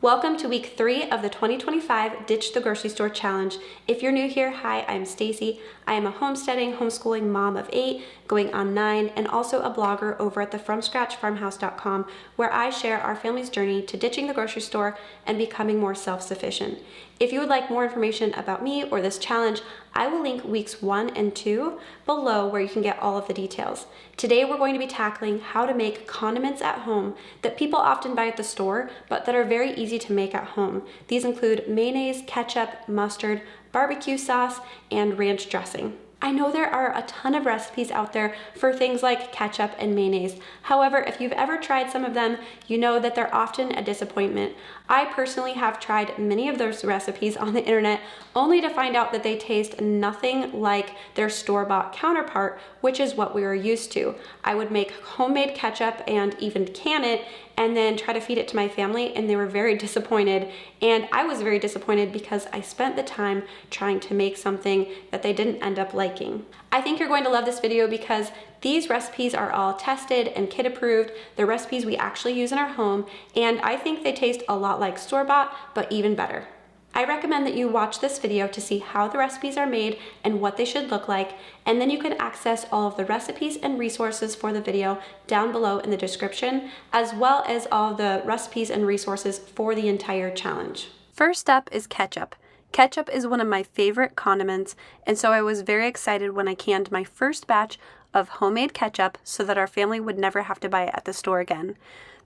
Welcome to week 3 of the 2025 Ditch the Grocery Store Challenge. If you're new here, hi, I'm Stacy. I am a homesteading, homeschooling mom of 8, going on 9, and also a blogger over at the FromScratchFarmhouse.com, where I share our family's journey to ditching the grocery store and becoming more self-sufficient. If you would like more information about me or this challenge, I will link weeks 1 and 2 below where you can get all of the details. Today we're going to be tackling how to make condiments at home that people often buy at the store, but that are very easy to make at home. These include mayonnaise, ketchup, mustard, barbecue sauce, and ranch dressing. I know there are a ton of recipes out there for things like ketchup and mayonnaise. However, if you've ever tried some of them, you know that they're often a disappointment. I personally have tried many of those recipes on the internet only to find out that they taste nothing like their store-bought counterpart, which is what we are used to. I would make homemade ketchup and even can it and then try to feed it to my family, and they were very disappointed. And I was very disappointed because I spent the time trying to make something that they didn't end up liking. I think you're going to love this video because these recipes are all tested and kid approved. They're recipes we actually use in our home, and I think they taste a lot like store-bought, but even better. I recommend that you watch this video to see how the recipes are made and what they should look like, and then you can access all of the recipes and resources for the video down below in the description, as well as all the recipes and resources for the entire challenge. First up is ketchup. Ketchup is one of my favorite condiments, and so I was very excited when I canned my first batch of homemade ketchup so that our family would never have to buy it at the store again.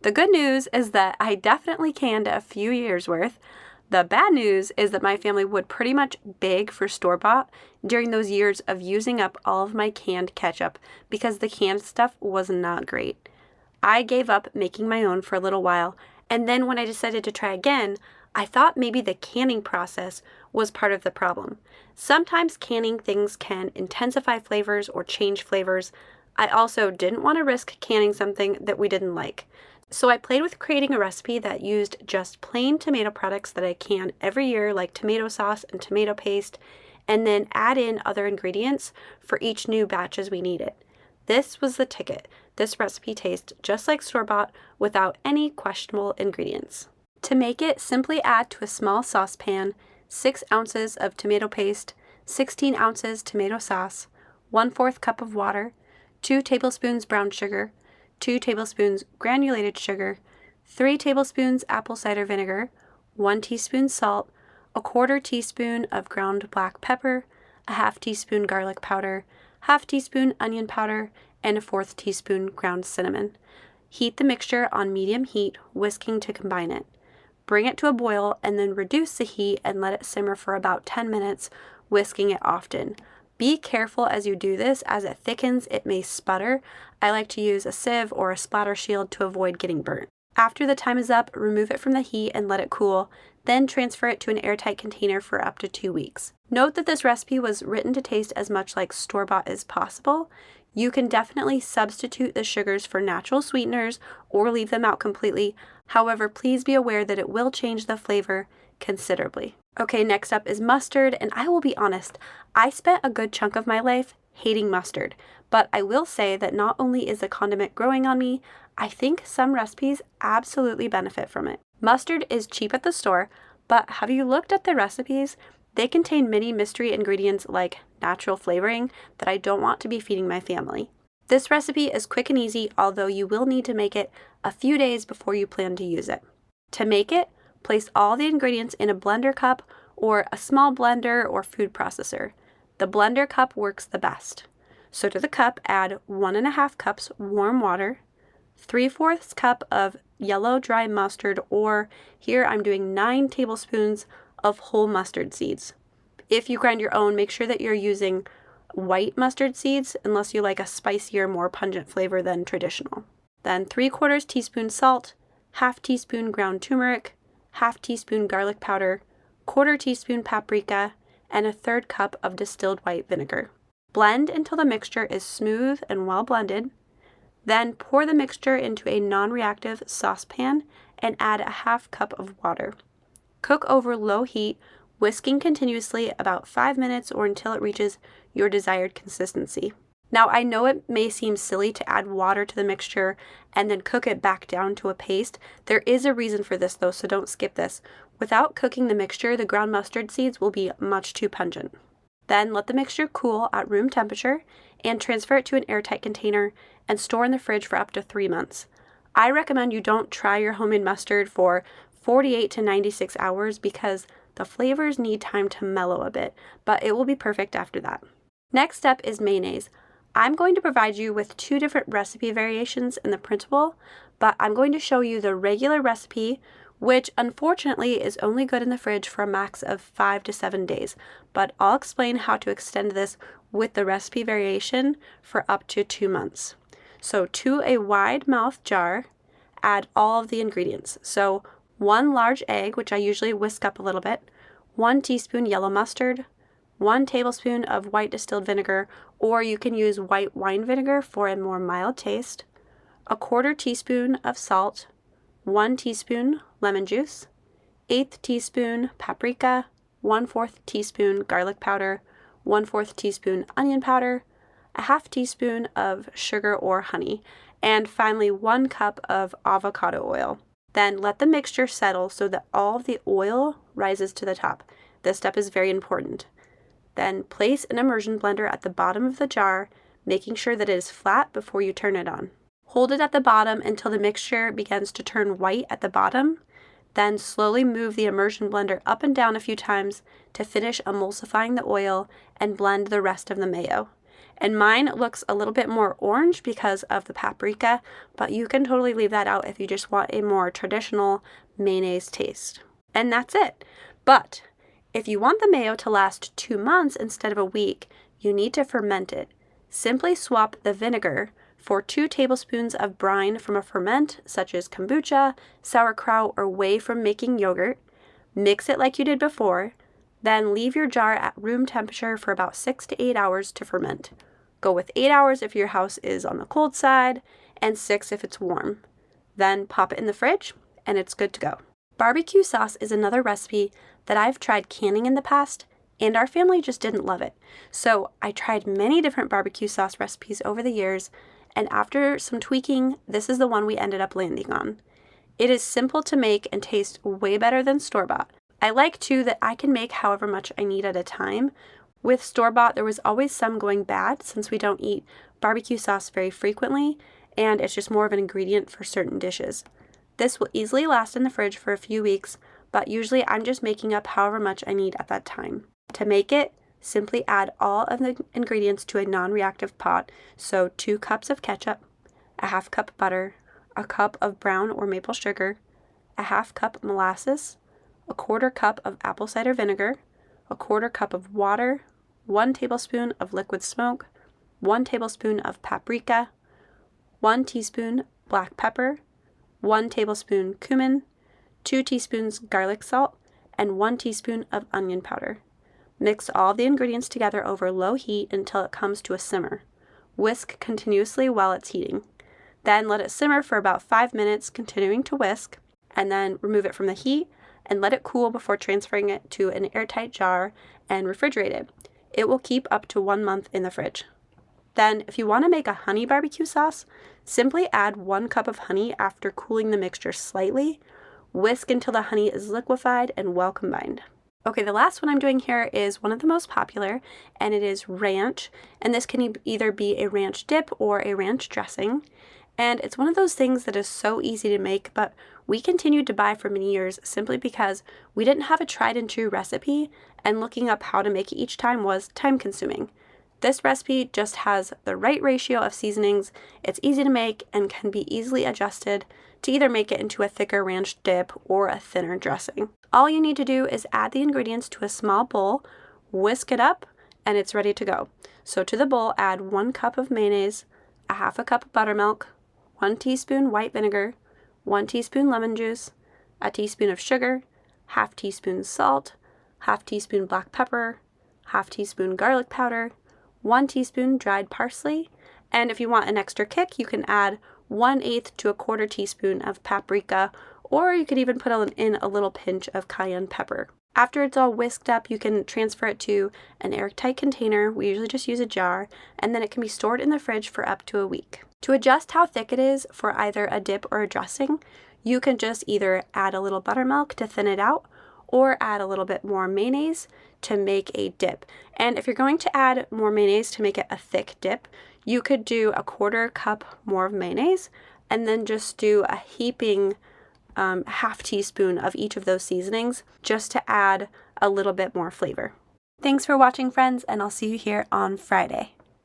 The good news is that I definitely canned a few years worth. The bad news is that my family would pretty much beg for store-bought during those years of using up all of my canned ketchup because the canned stuff was not great. I gave up making my own for a little while, and then when I decided to try again, I thought maybe the canning process was part of the problem. Sometimes canning things can intensify flavors or change flavors. I also didn't want to risk canning something that we didn't like. So I played with creating a recipe that used just plain tomato products that I can every year, like tomato sauce and tomato paste, and then add in other ingredients for each new batch as we need it. This was the ticket. This recipe tastes just like store-bought without any questionable ingredients. To make it, simply add to a small saucepan 6 ounces of tomato paste, 16 ounces tomato sauce, 1/4 cup of water, 2 tablespoons brown sugar, 2 tablespoons granulated sugar, 3 tablespoons apple cider vinegar, 1 teaspoon salt, 1/4 teaspoon of ground black pepper, a 1/2 teaspoon garlic powder, 1/2 teaspoon onion powder, and a 1/4 teaspoon ground cinnamon. Heat the mixture on medium heat, whisking to combine it. Bring it to a boil and then reduce the heat and let it simmer for about 10 minutes, whisking it often. Be careful as you do this. As it thickens, it may sputter. I like to use a sieve or a splatter shield to avoid getting burnt. After the time is up, remove it from the heat and let it cool, then transfer it to an airtight container for up to 2 weeks. Note that this recipe was written to taste as much like store-bought as possible. You can definitely substitute the sugars for natural sweeteners or leave them out completely. However, please be aware that it will change the flavor considerably. Okay, next up is mustard, and I will be honest, I spent a good chunk of my life hating mustard, but I will say that not only is the condiment growing on me, I think some recipes absolutely benefit from it. Mustard is cheap at the store, but have you looked at the recipes? They contain many mystery ingredients like natural flavoring that I don't want to be feeding my family. This recipe is quick and easy, although you will need to make it a few days before you plan to use it. To make it, place all the ingredients in a blender cup or a small blender or food processor. The blender cup works the best. So to the cup, add 1.5 cups warm water, 3/4 cup of yellow dry mustard, or here I'm doing 9 tablespoons of whole mustard seeds. If you grind your own, make sure that you're using white mustard seeds unless you like a spicier, more pungent flavor than traditional. Then 3/4 teaspoon salt, 1/2 teaspoon ground turmeric, 1/2 teaspoon garlic powder, 1/4 teaspoon paprika, and 1/3 cup of distilled white vinegar. Blend until the mixture is smooth and well blended. Then pour the mixture into a non-reactive saucepan and add a 1/2 cup of water. Cook over low heat, whisking continuously about 5 minutes or until it reaches your desired consistency. Now, I know it may seem silly to add water to the mixture and then cook it back down to a paste. There is a reason for this though, so don't skip this. Without cooking the mixture, the ground mustard seeds will be much too pungent. Then let the mixture cool at room temperature and transfer it to an airtight container and store in the fridge for up to 3 months. I recommend you don't try your homemade mustard for 48 to 96 hours because the flavors need time to mellow a bit, but it will be perfect after that. Next step is mayonnaise. I'm going to provide you with 2 different recipe variations in the printable, but I'm going to show you the regular recipe, which unfortunately is only good in the fridge for a max of 5 to 7 days, but I'll explain how to extend this with the recipe variation for up to 2 months. So to a wide mouth jar, add all of the ingredients. So 1 large egg, which I usually whisk up a little bit, 1 teaspoon yellow mustard, 1 tablespoon of white distilled vinegar, or you can use white wine vinegar for a more mild taste, 1/4 teaspoon of salt, 1 teaspoon lemon juice, 1/8 teaspoon paprika, 1/4 teaspoon garlic powder, 1/4 teaspoon onion powder, a 1/2 teaspoon of sugar or honey, and finally 1 cup of avocado oil. Then let the mixture settle so that all of the oil rises to the top. This step is very important. Then place an immersion blender at the bottom of the jar, making sure that it is flat before you turn it on. Hold it at the bottom until the mixture begins to turn white at the bottom. Then slowly move the immersion blender up and down a few times to finish emulsifying the oil and blend the rest of the mayo. And mine looks a little bit more orange because of the paprika, but you can totally leave that out if you just want a more traditional mayonnaise taste. And that's it. But if you want the mayo to last 2 months instead of a week, you need to ferment it. Simply swap the vinegar for 2 tablespoons of brine from a ferment such as kombucha, sauerkraut, or whey from making yogurt. Mix it like you did before, then leave your jar at room temperature for about 6 to 8 hours to ferment. Go with 8 hours if your house is on the cold side and 6 if it's warm. Then pop it in the fridge and it's good to go. Barbecue sauce is another recipe that I've tried canning in the past, and our family just didn't love it. So I tried many different barbecue sauce recipes over the years, and after some tweaking, this is the one we ended up landing on. It is simple to make and tastes way better than store-bought. I like too that I can make however much I need at a time. With store-bought, there was always some going bad since we don't eat barbecue sauce very frequently, and it's just more of an ingredient for certain dishes. This will easily last in the fridge for a few weeks, but usually I'm just making up however much I need at that time. To make it, simply add all of the ingredients to a non-reactive pot. So 2 cups of ketchup, a 1/2 cup butter, a cup of brown or maple sugar, a 1/2 cup molasses, a 1/4 cup of apple cider vinegar, a 1/4 cup of water, 1 tablespoon of liquid smoke, 1 tablespoon of paprika, 1 teaspoon black pepper, 1 tablespoon cumin, 2 teaspoons garlic salt, and 1 teaspoon of onion powder. Mix all the ingredients together over low heat until it comes to a simmer. Whisk continuously while it's heating. Then let it simmer for about 5 minutes, continuing to whisk, and then remove it from the heat and let it cool before transferring it to an airtight jar and refrigerate it. It will keep up to 1 month in the fridge. Then, if you want to make a honey barbecue sauce, simply add 1 cup of honey after cooling the mixture slightly. Whisk until the honey is liquefied and well combined. Okay, the last one I'm doing here is one of the most popular, and it is ranch. And this can either be a ranch dip or a ranch dressing. And it's one of those things that is so easy to make, but we continued to buy for many years simply because we didn't have a tried and true recipe, and looking up how to make it each time was time consuming. This recipe just has the right ratio of seasonings, it's easy to make, and can be easily adjusted to either make it into a thicker ranch dip or a thinner dressing. All you need to do is add the ingredients to a small bowl, whisk it up, and it's ready to go. So to the bowl, add 1 cup of mayonnaise, a 1/2 cup of buttermilk, 1 teaspoon white vinegar, 1 teaspoon lemon juice, a teaspoon of sugar, 1/2 teaspoon salt, 1/2 teaspoon black pepper, 1/2 teaspoon garlic powder, 1 teaspoon dried parsley, and if you want an extra kick, you can add 1/8 to 1/4 teaspoon of paprika or you could even put in a little pinch of cayenne pepper. After it's all whisked up, you can transfer it to an airtight container. We usually just use a jar, and then it can be stored in the fridge for up to a week. To adjust how thick it is for either a dip or a dressing, you can just either add a little buttermilk to thin it out, or add a little bit more mayonnaise to make a dip. And if you're going to add more mayonnaise to make it a thick dip, you could do a 1/4 cup more of mayonnaise, and then just do a heaping half teaspoon of each of those seasonings just to add a little bit more flavor. Thanks for watching, friends, and I'll see you here on Friday.